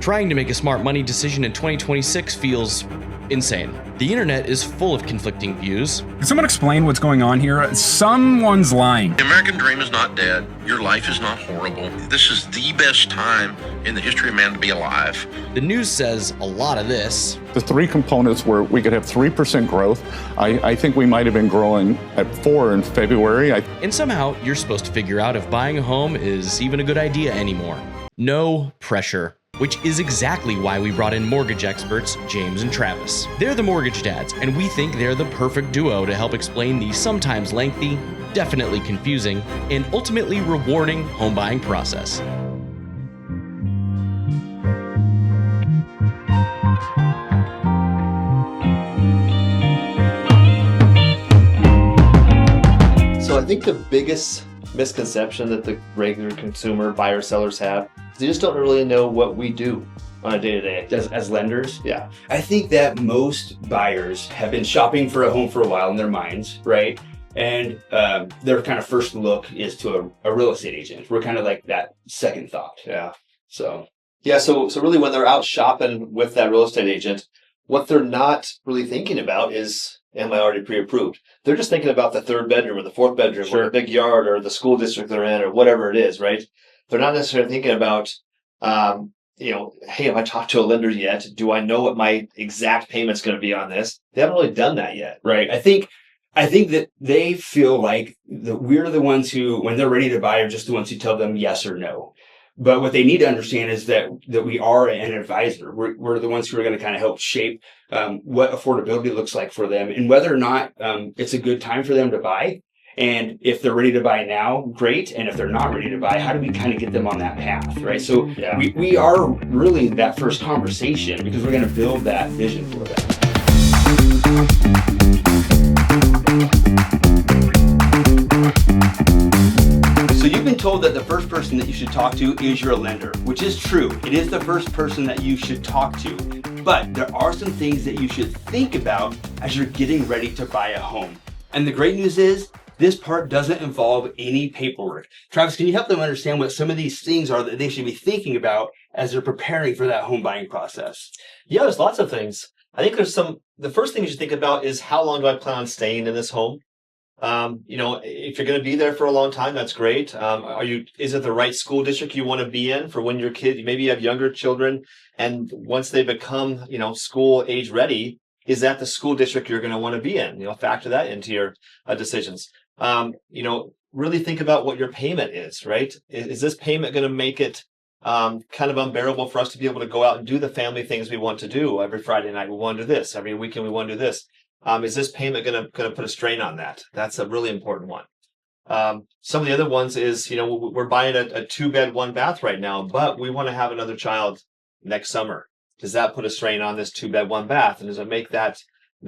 Trying to make a smart money decision in 2026 feels insane. The internet is full of conflicting views. Can someone explain what's going on here? Someone's lying. The American dream is not dead. Your life is not horrible. This is the best time in the history of man to be alive. The news says a lot of this. The three components were we could have 3% growth. I think we might have been growing at 4 in February. And somehow you're supposed to figure out if buying a home is even a good idea anymore. No pressure. Which is exactly why we brought in mortgage experts, James and Travis. They're the mortgage dads, and we think they're the perfect duo to help explain the sometimes lengthy, definitely confusing, and ultimately rewarding home buying process. So I think the biggest misconception that the regular consumer buyer sellers have, they just don't really know what we do on a day-to-day. As lenders? Yeah. I think that most buyers have been shopping for a home for a while in their minds, right? And their kind of first look is to a real estate agent. We're kind of like that second thought. Yeah. So really when they're out shopping with that real estate agent, what they're not really thinking about is, am I already pre-approved? They're just thinking about the third bedroom or the fourth bedroom or the big yard or the school district they're in or whatever it is, right? They're not necessarily thinking about, hey, have I talked to a lender yet? Do I know what my exact payment's going to be on this? They haven't really done that yet. right. I think that they feel like that we're the ones who, when they're ready to buy, are just the ones who tell them yes or no. But what they need to understand is that we are an advisor. We're the ones who are going to kind of help shape what affordability looks like for them and whether or not it's a good time for them to buy. And if they're ready to buy now, great. And if they're not ready to buy, how do we kind of get them on that path, right? So we are really that first conversation because we're going to build that vision for them. So you've been told that the first person that you should talk to is your lender, which is true. It is the first person that you should talk to. But there are some things that you should think about as you're getting ready to buy a home. And the great news is, this part doesn't involve any paperwork. Travis, can you help them understand what some of these things are that they should be thinking about as they're preparing for that home buying process? Yeah, there's lots of things. I think the first thing you should think about is how long do I plan on staying in this home? If you're going to be there for a long time, that's great. Is it the right school district you want to be in for when your kid, maybe you have younger children and once they become, school age ready, is that the school district you're going to want to be in? Factor that into your decisions. Really think about what your payment is, right? Is this payment going to make it kind of unbearable for us to be able to go out and do the family things we want to do? Every Friday night we want to do this. Every weekend we want to do this. Is this payment going to put a strain on that? That's a really important one. Some of the other ones is, we're buying a 2-bed, 1-bath right now, but we want to have another child next summer. Does that put a strain on this 2-bed, 1-bath? And does it make that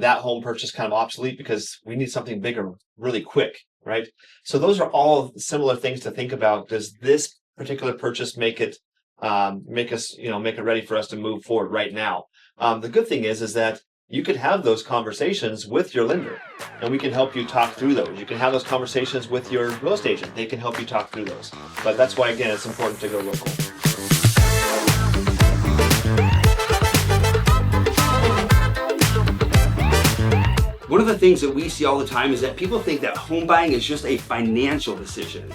home purchase kind of obsolete because we need something bigger really quick, right? So those are all similar things to think about. Does this particular purchase make it ready for us to move forward right now? The good thing is that you could have those conversations with your lender and we can help you talk through those. You can have those conversations with your real estate agent. They can help you talk through those. But that's why, again, it's important to go local. One of the things that we see all the time is that people think that home buying is just a financial decision.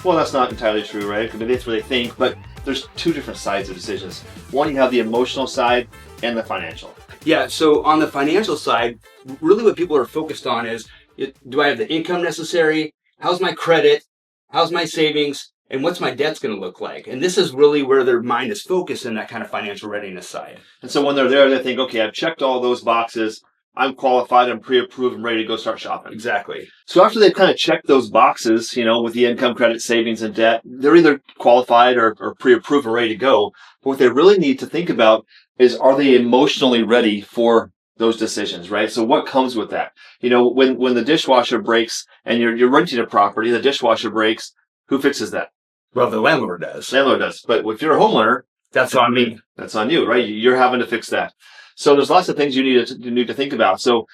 Well, that's not entirely true, right? I mean, that's what they think, but there's two different sides of decisions. One, you have the emotional side and the financial. Yeah, so on the financial side, really what people are focused on is, do I have the income necessary? How's my credit? How's my savings? And what's my debts going to look like? And this is really where their mind is focused in that kind of financial readiness side. And so when they're there, they think, okay, I've checked all those boxes. I'm qualified, I'm pre-approved, I'm ready to go start shopping. Exactly. So after they've kind of checked those boxes, with the income, credit, savings, and debt, they're either qualified or pre-approved and ready to go. But what they really need to think about is, are they emotionally ready for those decisions, right? So what comes with that? When the dishwasher breaks and you're renting a property, the dishwasher breaks, who fixes that? Well, the landlord does. Landlord does. But if you're a homeowner, that's on me. That's on you, right? You're having to fix that. So there's lots of things you need to think about. So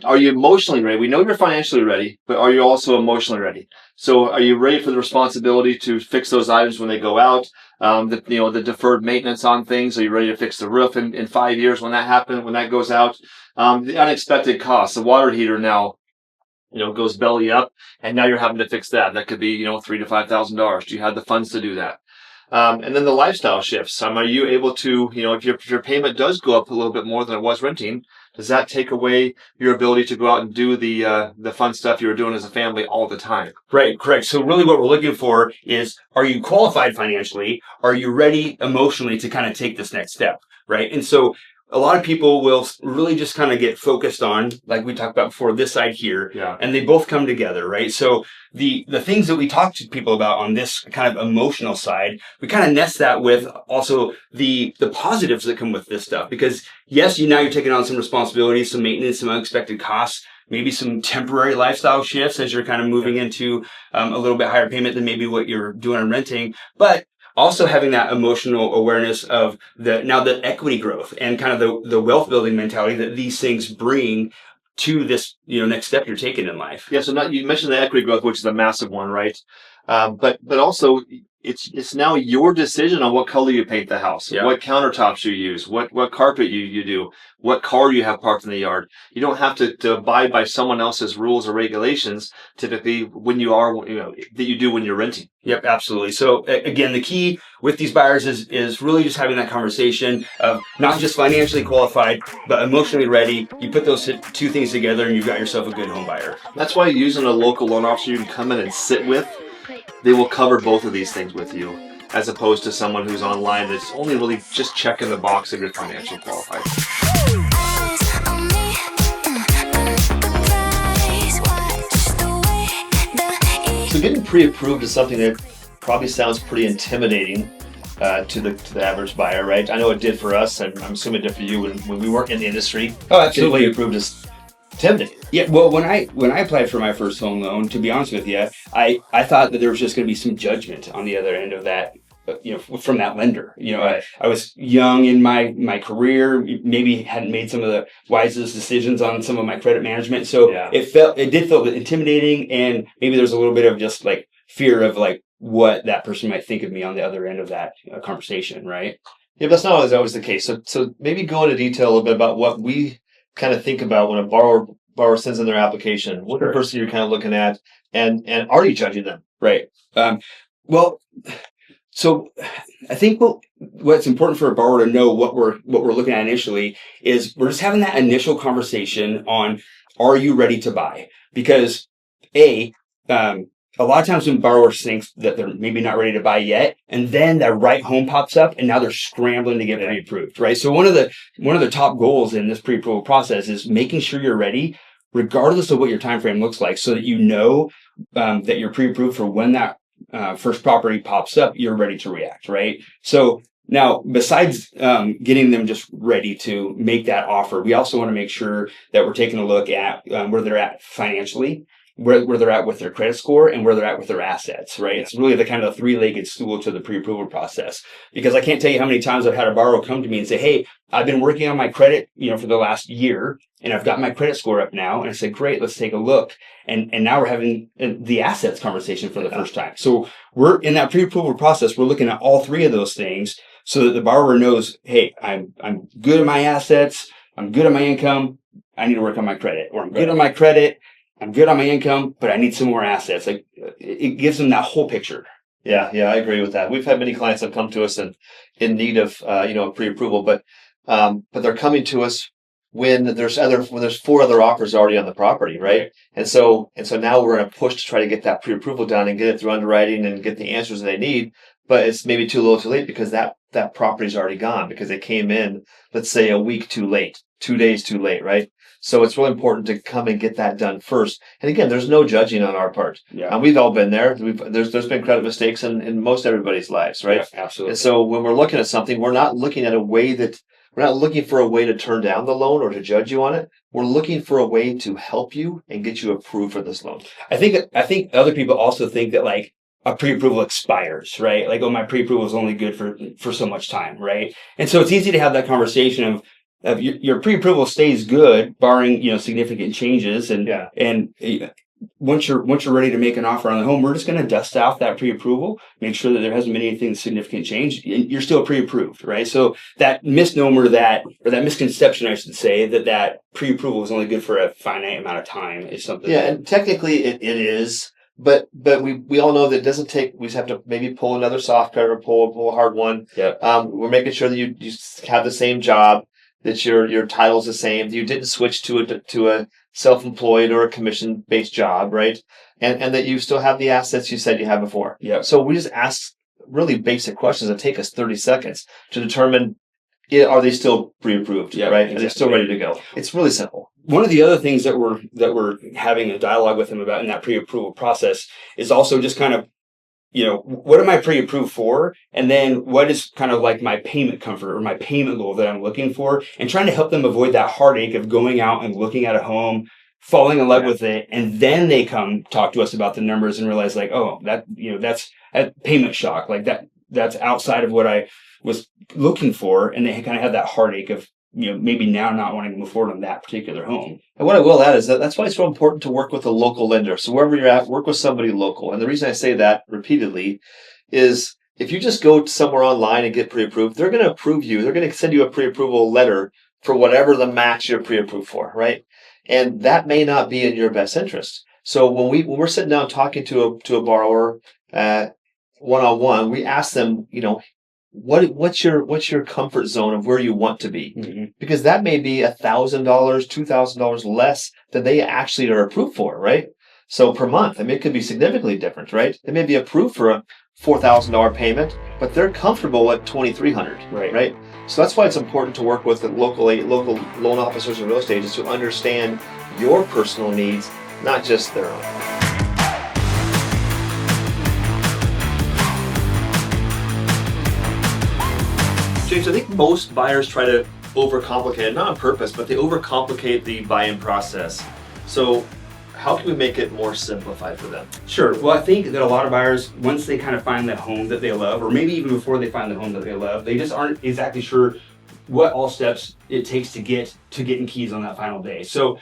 Are you emotionally ready? We know you're financially ready, but are you also emotionally ready? So are you ready for the responsibility to fix those items when they go out? The deferred maintenance on things. Are you ready to fix the roof in 5 years when that happens, when that goes out? The unexpected costs. The water heater now, goes belly up, and now you're having to fix that. That could be, $3,000 to $5,000. Do you have the funds to do that? And then the lifestyle shifts. Are you able to, if your payment does go up a little bit more than it was renting, does that take away your ability to go out and do the fun stuff you were doing as a family all the time? Right, correct. So really what we're looking for is, are you qualified financially? Are you ready emotionally to kind of take this next step, right? And so a lot of people will really just kind of get focused on, like we talked about before, this side here, and they both come together, right? So the things that we talk to people about on this kind of emotional side, we kind of nest that with also the positives that come with this stuff. Because yes, now you're taking on some responsibilities, some maintenance, some unexpected costs, maybe some temporary lifestyle shifts as you're kind of moving into a little bit higher payment than maybe what you're doing on renting. But also having that emotional awareness of the equity growth and kind of the wealth building mentality that these things bring to this next step you're taking in life. Yeah. So you mentioned the equity growth, which is a massive one, right? But also it's now your decision on what color you paint the house, what countertops you use, what carpet you do, what car you have parked in the yard. You don't have to abide by someone else's rules or regulations typically when you are, that you do when you're renting. Yep, absolutely. So again, the key with these buyers is really just having that conversation of not just financially qualified, but emotionally ready. You put those two things together and you've got yourself a good home buyer. That's why using a local loan officer you can come in and sit with, they will cover both of these things with you, as opposed to someone who's online that's only really just checking the box if you're financially qualified. So getting pre-approved is something that probably sounds pretty intimidating to the average buyer, right? I know it did for us, and I'm assuming it did for you when we weren't in the industry. Oh, absolutely. Getting pre-approved is intimidating. Yeah, well, when I applied for my first home loan, to be honest with you, I thought that there was just going to be some judgment on the other end of that, from that lender. Right. I was young in my career, maybe hadn't made some of the wisest decisions on some of my credit management. So it did feel intimidating, and maybe there's a little bit of just like fear of like what that person might think of me on the other end of that conversation, right? Yeah, but that's not always the case. So maybe go into detail a little bit about what we kind of think about when a borrower sends in their application. What the person you're kind of looking at, and are you judging them? Right. Well, so I think what's important for a borrower to know what we're looking at initially is we're just having that initial conversation on, are you ready to buy? Because a lot of times when borrowers think that they're maybe not ready to buy yet, and then the right home pops up, and now they're scrambling to get pre-approved, right? So one of the top goals in this pre-approval process is making sure you're ready, regardless of what your time frame looks like, so that you know that you're pre-approved for when that first property pops up, you're ready to react, right? So now, besides getting them just ready to make that offer, we also want to make sure that we're taking a look at where they're at financially, where they're at with their credit score, and where they're at with their assets, right? It's really the kind of three-legged stool to the pre-approval process. Because I can't tell you how many times I've had a borrower come to me and say, hey, I've been working on my credit, for the last year, and I've got my credit score up now. And I said, great, let's take a look. And now we're having the assets conversation for the first time. So we're in that pre-approval process, we're looking at all three of those things so that the borrower knows, hey, I'm good at my assets, I'm good at my income, I need to work on my credit, or I'm good on my credit, I'm good on my income, but I need some more assets. Like, it gives them that whole picture. Yeah, I agree with that. We've had many clients that come to us in need of pre-approval, but they're coming to us when there's 4 other offers already on the property, right? And so now we're in a push to try to get that pre-approval done and get it through underwriting and get the answers they need. But it's maybe too little, too late, because that property's already gone because they came in, let's say, a week too late, 2 days too late, right? So it's really important to come and get that done first. And again, there's no judging on our part. Yeah. We've all been there. There's been credit mistakes in most everybody's lives, right? Yeah, absolutely. And so when we're looking at something, we're not looking for a way to turn down the loan or to judge you on it. We're looking for a way to help you and get you approved for this loan. I think other people also think that like a pre-approval expires, right? Like, oh, my pre-approval is only good for so much time, right? And so it's easy to have that conversation of, your pre-approval stays good, barring significant changes, and Yeah. once you're ready to make an offer on the home, we're just going to dust off that pre-approval, make sure that there hasn't been anything significant change. You're still pre-approved, right? So that misnomer or that misconception, I should say, that pre-approval is only good for a finite amount of time is something. Yeah, and technically it is, but we all know that it doesn't take. We just have to maybe pull another soft credit or pull a hard one. Yeah. We're making sure that you have the same job, that your title's the same, that you didn't switch to a self-employed or a commission-based job, right? And that you still have the assets you said you had before. Yeah. So we just ask really basic questions that take us 30 seconds to determine, are they still pre-approved, Yeah, right? exactly. Are they still ready to go? It's really simple. One of the other things that we're having a dialogue with them about in that pre-approval process is also just kind of, what am I pre-approved for? And then what is kind of like my payment comfort or my payment goal that I'm looking for, and trying to help them avoid that heartache of going out and looking at a home, falling in love with it, and then they come talk to us about the numbers and realize like, oh, that's a payment shock. Like that's outside of what I was looking for. And they kind of have that heartache of, maybe now not wanting to move forward on that particular home. And what I will add is that's why it's so important to work with a local lender. So wherever you're at, work with somebody local. And the reason I say that repeatedly is if you just go somewhere online and get pre-approved, they're going to approve you. They're going to send you a pre-approval letter for whatever the max you're pre-approved for, right? And that may not be in your best interest. So when we're sitting down talking to a borrower one-on-one, we ask them, what's your comfort zone of where you want to be? Mm-hmm. Because that may be $1,000, $2,000 less than they actually are approved for, right? So per month, it could be significantly different, right? They may be approved for a $4,000 payment, but they're comfortable at $2,300, right? So that's why it's important to work with the local loan officers and real estate agents to understand your personal needs, not just their own. James, I think most buyers try to overcomplicate it, not on purpose, but they overcomplicate the buy-in process. So how can we make it more simplified for them? Sure. Well, I think that a lot of buyers, once they kind of find the home that they love, or maybe even before they find the home that they love, they just aren't exactly sure what all steps it takes to getting keys on that final day. So,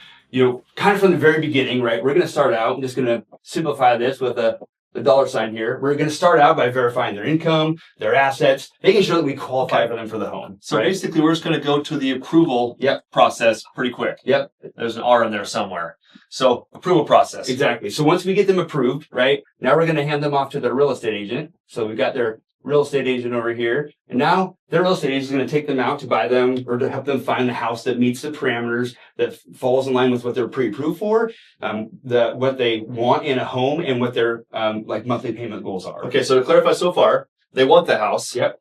kind of from the very beginning, right, we're going to start out, I'm just going to simplify this with the dollar sign here. We're going to start out by verifying their income, their assets, making sure that we qualify for them for the home. So basically, we're just going to go to the approval process pretty quick. Yep. There's an R in there somewhere. So approval process. Exactly. So once we get them approved, right, now we're going to hand them off to their real estate agent. So we've got their real estate agent over here. And now their real estate agent is going to take them out to buy them or to help them find the house that meets the parameters, that falls in line with what they're pre-approved for, what they want in a home, and what their monthly payment goals are. Okay, so to clarify so far, they want the house. Yep.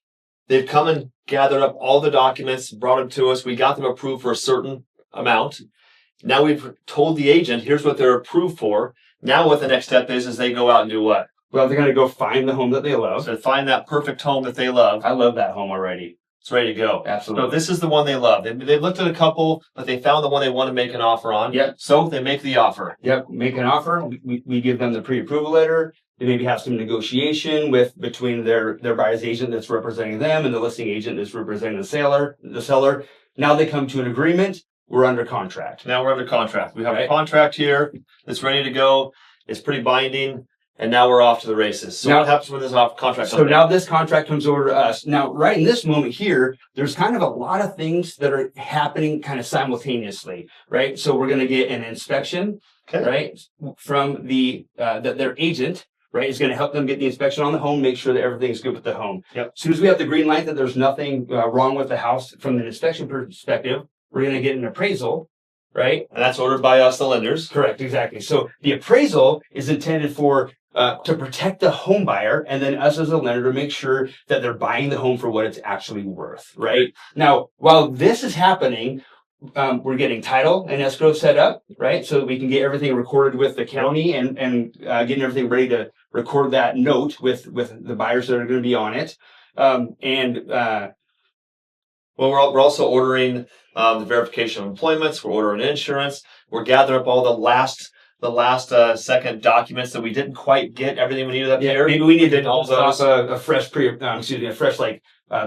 They've come and gathered up all the documents, brought them to us. We got them approved for a certain amount. Now we've told the agent, here's what they're approved for. Now what the next step is they go out and do what? Well, they're going to go find the home that they love. So find that perfect home that they love. I love that home already. It's ready to go. Absolutely. So this is the one they love. They've looked at a couple, but they found the one they want to make an offer on. Yep. So they make the offer. Yep. Make an offer. We give them the pre-approval letter. They maybe have some negotiation between their buyer's agent that's representing them and the listing agent that's representing the seller. Now they come to an agreement. We're under contract. Now we're under contract. We have a contract here that's ready to go. It's pretty binding. And now we're off to the races. So what happens when this contract comes now this contract comes over to us. Now, right in this moment here, there's kind of a lot of things that are happening kind of simultaneously, right? So we're going to get an inspection, right, from their agent, right, is going to help them get the inspection on the home, make sure that everything's good with the home. Yep. As soon as we have the green light that there's nothing wrong with the house from an inspection perspective, we're going to get an appraisal. Right? And that's ordered by us, the lenders. Correct, exactly. So the appraisal is intended to protect the home buyer and then us as a lender to make sure that they're buying the home for what it's actually worth, right? Now, while this is happening, we're getting title and escrow set up, right? So that we can get everything recorded with the county and getting everything ready to record that note with the buyers that are going to be on it. Well, we're also ordering the verification of employments. We're ordering insurance. We're gathering up all the last the last second documents that we didn't quite get everything we needed up here. Maybe we need to all those. a fresh a fresh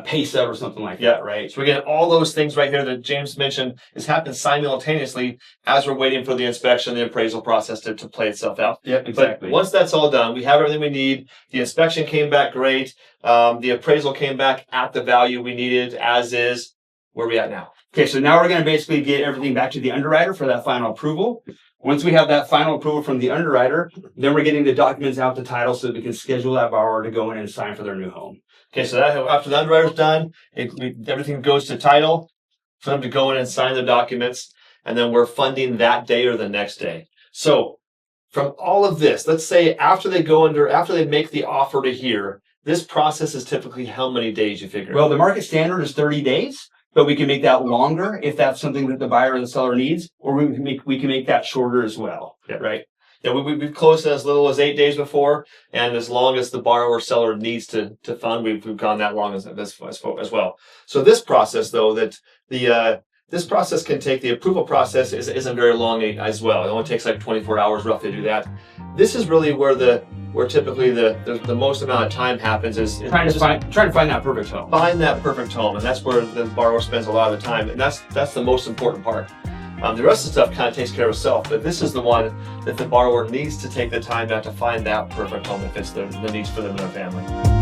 pay stub or something like that, right? So we're getting all those things right here that James mentioned is happening simultaneously as we're waiting for the inspection, the appraisal process to play itself out. Yep, exactly. But once that's all done, we have everything we need. The inspection came back great. The appraisal came back at the value we needed as is. Where are we at now? Okay, so now we're going to basically get everything back to the underwriter for that final approval. Once we have that final approval from the underwriter, then we're getting the documents out to title so that we can schedule that borrower to go in and sign for their new home. Okay, so that, after the underwriter's done, everything goes to title for them to go in and sign the documents, and then we're funding that day or the next day. So from all of this, let's say after they make the offer to here, this process is typically how many days, you figure? Well, the market standard is 30 days, but we can make that longer if that's something that the buyer or the seller needs, or we can make that shorter as well, right? Yeah, we've closed in as little as 8 days before, and as long as the borrower or seller needs to fund, we've gone that long as well. So this process, though, this process can take, the approval process isn't very long as well. It only takes like 24 hours roughly to do that. This is really where typically the most amount of time happens is trying to find that perfect home. Find that perfect home, and that's where the borrower spends a lot of the time, and that's the most important part. The rest of the stuff kind of takes care of itself, but this is the one that the borrower needs to take the time out to find that perfect home that fits the needs for them and their family.